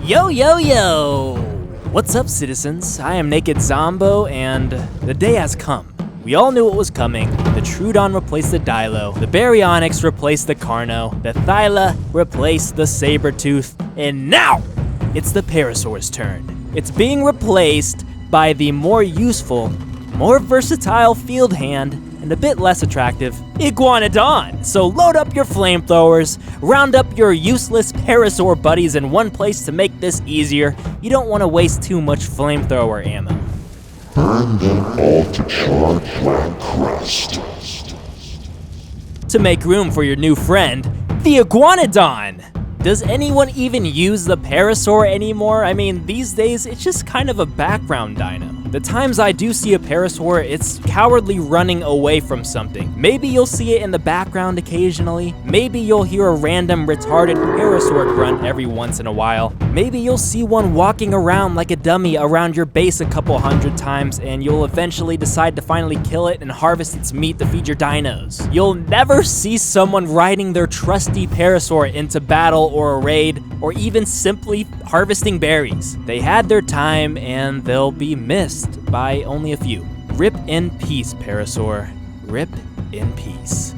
Yo, yo, yo! What's up, citizens? I am Naked Zombo, and the day has come. We all knew it was coming. The Troodon replaced the Dilo, the Baryonyx replaced the Carno, the Thyla replaced the Sabertooth, and now it's the Parasaur's turn. It's being replaced by the more useful, more versatile field hand, and a bit less attractive Iguanodon. So load up your flamethrowers, round up your useless Parasaur buddies in one place to make this easier. You don't want to waste too much flamethrower ammo. Burn them all to charred Black Crest. To make room for your new friend, the Iguanodon! Does anyone even use the Parasaur anymore? I mean, these days, it's just kind of a background dino. The times I do see a Parasaur, it's cowardly running away from something. Maybe you'll see it in the background occasionally. Maybe you'll hear a random retarded Parasaur grunt every once in a while. Maybe you'll see one walking around like a dummy around your base a couple hundred times, and you'll eventually decide to finally kill it and harvest its meat to feed your dinos. You'll never see someone riding their trusty Parasaur into battle or a raid, or even simply harvesting berries. They had their time, and they'll be missed by only a few. Rip in peace, Parasaur. Rip in peace.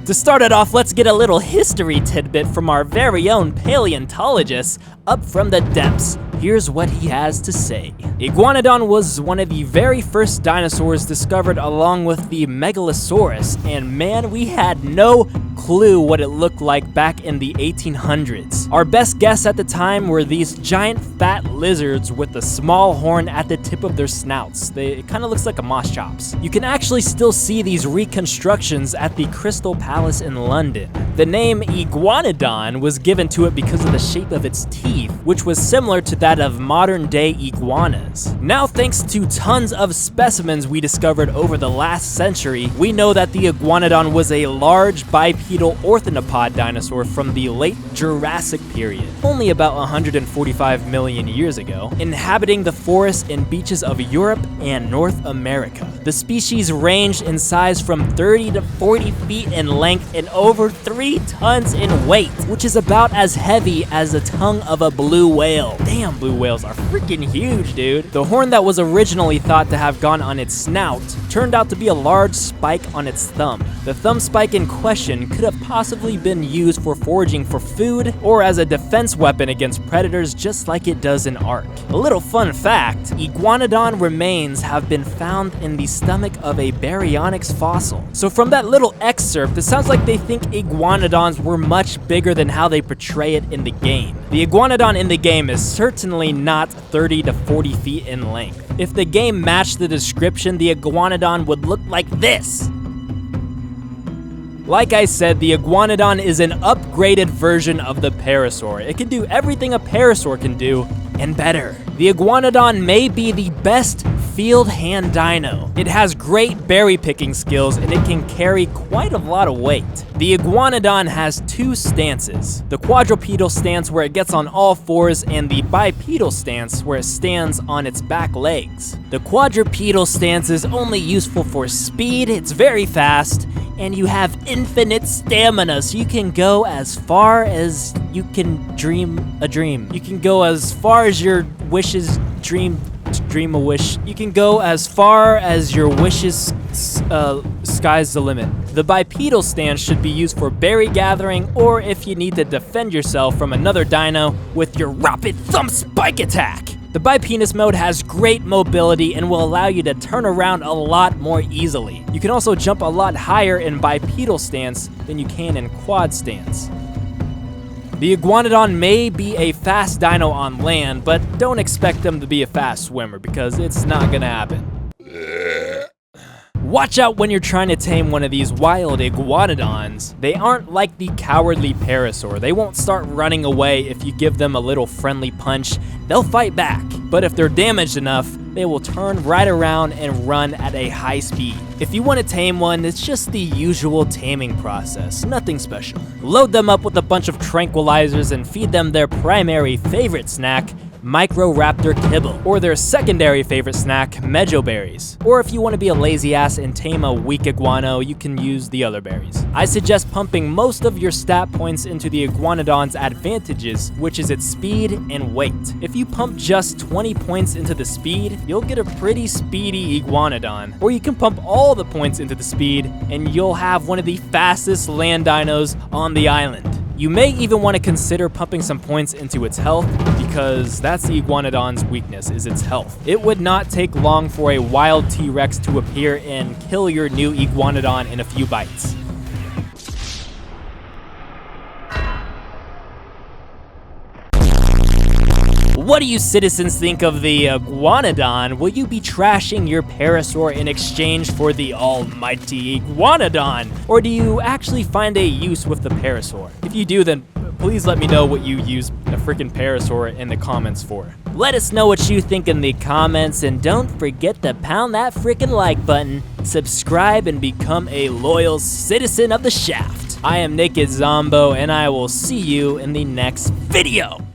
To start it off, let's get a little history tidbit from our very own paleontologist, UpFromTheDepths. Here's what he has to say. Iguanodon was one of the very first dinosaurs discovered along with the Megalosaurus, and man, we had no clue what it looked like back in the 1800s. Our best guess at the time were these giant fat lizards with a small horn at the tip of their snouts. It kind of looks like a moss chops. You can actually still see these reconstructions at the Crystal Palace in London. The name Iguanodon was given to it because of the shape of its teeth, which was similar to that of modern-day iguanas. Now, thanks to tons of specimens we discovered over the last century, we know that the Iguanodon was a large bipedal orthopod dinosaur from the late Jurassic period, only about 145 million years ago, inhabiting the forests and beaches of Europe and North America. The species ranged in size from 30 to 40 feet in length and over 3 tons in weight, which is about as heavy as the tongue of a blue whale. Damn, blue whales are freaking huge, dude. The horn that was originally thought to have gone on its snout turned out to be a large spike on its thumb. The thumb spike in question could have possibly been used for foraging for food or as a defense weapon against predators, just like it does in Ark. A little fun fact, Iguanodon remains have been found in the stomach of a Baryonyx fossil. So from that little excerpt, it sounds like they think Iguanodons were much bigger than how they portray it in the game. The Iguanodon in the game is certainly not 30 to 40 feet in length. If the game matched the description, the Iguanodon would look like this. Like I said, the Iguanodon is an upgraded version of the Parasaur. It can do everything a Parasaur can do, and better. The Iguanodon may be the best field hand dino. It has great berry picking skills, and it can carry quite a lot of weight. The Iguanodon has 2 stances. The quadrupedal stance, where it gets on all fours, and the bipedal stance, where it stands on its back legs. The quadrupedal stance is only useful for speed, it's very fast, and you have infinite stamina, so you can go as far as you can dream a dream. You can go as far as your wishes dream a wish. You can go as far as your wishes, sky's the limit. The bipedal stance should be used for berry gathering, or if you need to defend yourself from another dino with your rapid thumb spike attack. The bipenis mode has great mobility and will allow you to turn around a lot more easily. You can also jump a lot higher in bipedal stance than you can in quad stance. The Iguanodon may be a fast dino on land, but don't expect them to be a fast swimmer because it's not gonna happen. Watch out when you're trying to tame one of these wild Iguanodons. They aren't like the cowardly Parasaur. They won't start running away if you give them a little friendly punch. They'll fight back, but if they're damaged enough, they will turn right around and run at a high speed. If you want to tame one, it's just the usual taming process, nothing special. Load them up with a bunch of tranquilizers and feed them their primary favorite snack, Microraptor kibble, or their secondary favorite snack, mejoberries. Or if you want to be a lazy ass and tame a weak iguano, you can use the other berries. I suggest pumping most of your stat points into the Iguanodon's advantages, which is its speed and weight. If you pump just 20 points into the speed, you'll get a pretty speedy Iguanodon. Or you can pump all the points into the speed, and you'll have one of the fastest land dinos on the island. You may even want to consider pumping some points into its health, because that's the Iguanodon's weakness, is its health. It would not take long for a wild T-Rex to appear and kill your new Iguanodon in a few bites. What do you citizens think of the Iguanodon? Will you be trashing your Parasaur in exchange for the almighty Iguanodon? Or do you actually find a use with the Parasaur? If you do, then please let me know what you use a freaking Parasaur in the comments for. Let us know what you think in the comments, and don't forget to pound that freaking like button, subscribe, and become a loyal citizen of the shaft. I am Naked Zombo, and I will see you in the next video.